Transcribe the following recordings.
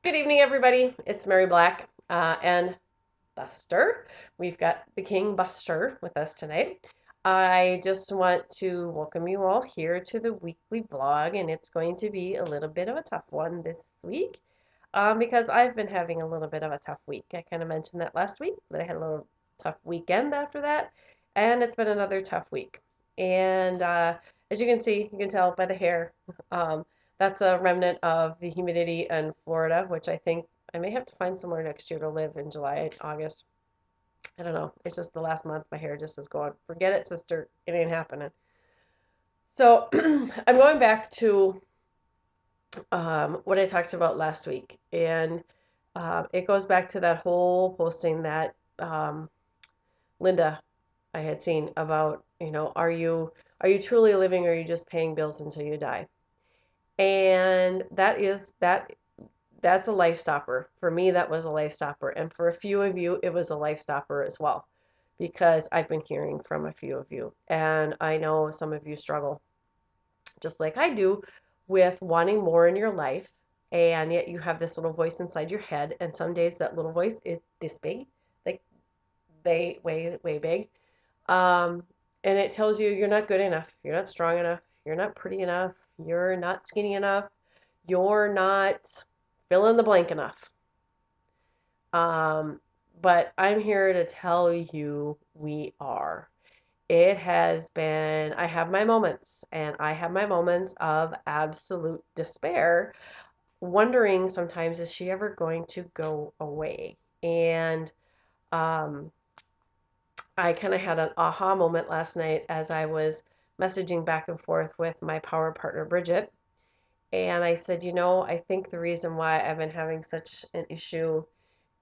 Good evening, everybody. It's Mary Black and Buster. We've got the King Buster with us tonight. I just want to welcome you all here to the weekly vlog, and it's going to be a little bit of a tough one this week because I've been having a little bit of a tough week. I kind of mentioned that last week, that I had a little tough weekend after that, and it's been another tough week. And as you can see, you can tell by the hair. Um, that's a remnant of the humidity in Florida, which I think I may have to find somewhere next year to live in July and August. I don't know. It's just the last month my hair just is going, forget it, sister. It ain't happening. So I'm going back to what I talked about last week. And it goes back to that whole posting that Linda I had seen about, are you truly living or are you just paying bills until you die? And that's a life stopper. For me, that was a life stopper. And for a few of you, it was a life stopper as well, because I've been hearing from a few of you. And I know some of you struggle, just like I do, with wanting more in your life. And yet you have this little voice inside your head. And some days that little voice is this big, like way, way big. Um, and it tells you you're not good enough. You're not strong enough. You're not pretty enough. You're not skinny enough. You're not fill in the blank enough. Um, but I'm here to tell you we are. It has been, I have my moments, and I have my moments of absolute despair, wondering sometimes, is she ever going to go away? And um, I kind of had an aha moment last night as I was messaging back and forth with my power partner, Bridget. And I said, I think the reason why I've been having such an issue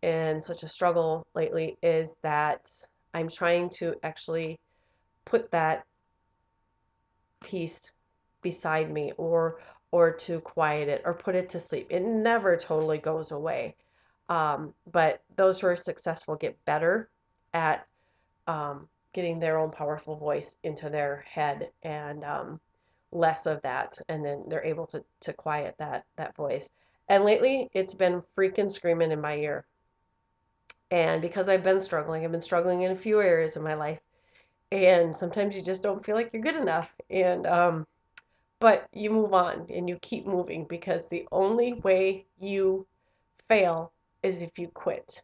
and such a struggle lately is that I'm trying to actually put that piece beside me, or to quiet it or put it to sleep. It never totally goes away. But those who are successful get better at getting their own powerful voice into their head, and less of that, and then they're able to quiet that voice. And lately, it's been freaking screaming in my ear. And because I've been struggling in a few areas of my life. And sometimes you just don't feel like you're good enough. And but you move on and you keep moving, because the only way you fail is if you quit.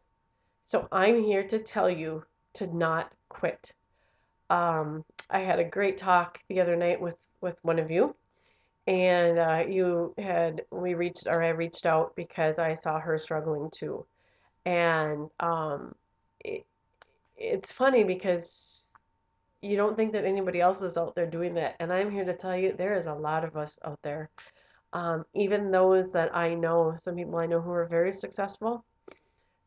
So I'm here to tell you to not quit. I had a great talk the other night with one of you, and I reached out because I saw her struggling too. And it, it's funny because you don't think that anybody else is out there doing that. And I'm here to tell you there is a lot of us out there. Even those that I know, some people I know who are very successful,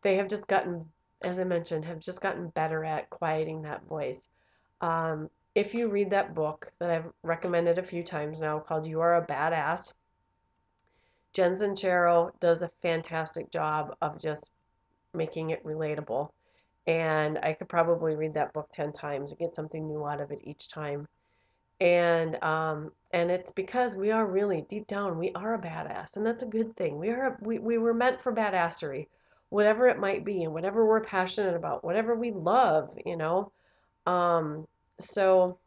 they have just gotten, as I mentioned, have just gotten better at quieting that voice. If you read that book that I've recommended a few times now called You Are a Badass, Jen Sincero does a fantastic job of just making it relatable. And I could probably read that book 10 times and get something new out of it each time. And it's because we are really deep down, we are a badass, and that's a good thing. We were meant for badassery, whatever it might be, and whatever we're passionate about, whatever we love. Um, so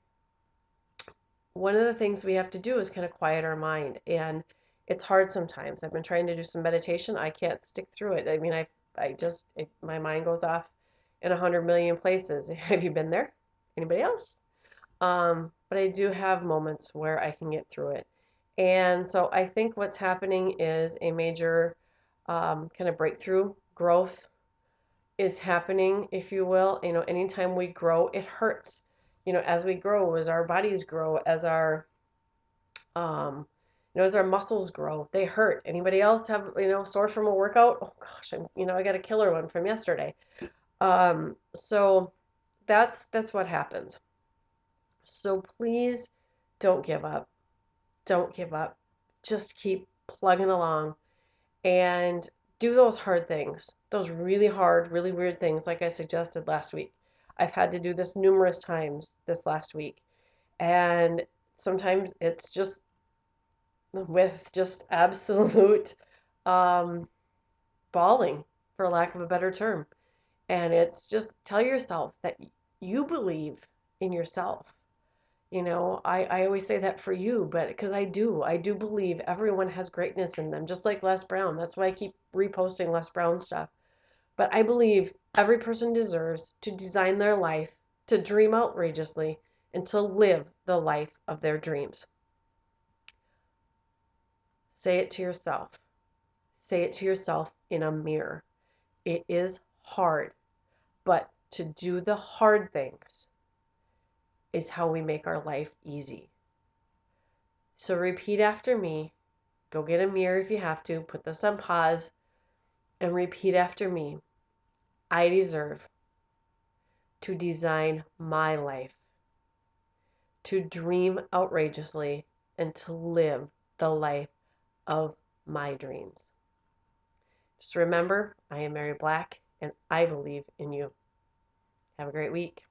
one of the things we have to do is kind of quiet our mind, and it's hard sometimes. I've been trying to do some meditation. I can't stick through it. I mean, my mind goes off in 100 million places. Have you been there? Anybody else? But I do have moments where I can get through it. And so I think what's happening is a major kind of breakthrough growth is happening, if you will. Anytime we grow, it hurts. As we grow, as our bodies grow, um, as our muscles grow, they hurt. Anybody else have, sore from a workout? Oh gosh, I got a killer one from yesterday. So that's what happens. So please don't give up. Don't give up. Just keep plugging along and do those hard things, those really hard, really weird things, like I suggested last week. I've had to do this numerous times this last week. And sometimes it's just with just absolute um, bawling, for lack of a better term. And it's just tell yourself that you believe in yourself. I always say that for you, but because I do believe everyone has greatness in them, just like Les Brown. That's why I keep reposting Les Brown stuff. But I believe every person deserves to design their life, to dream outrageously, and to live the life of their dreams. Say it to yourself. Say it to yourself in a mirror. It is hard, but to do the hard things is how we make our life easy. So repeat after me. Go get a mirror if you have to. Put this on pause and repeat after me. I deserve to design my life, to dream outrageously, and to live the life of my dreams. Just remember, I am Mary Black, and I believe in you. Have a great week.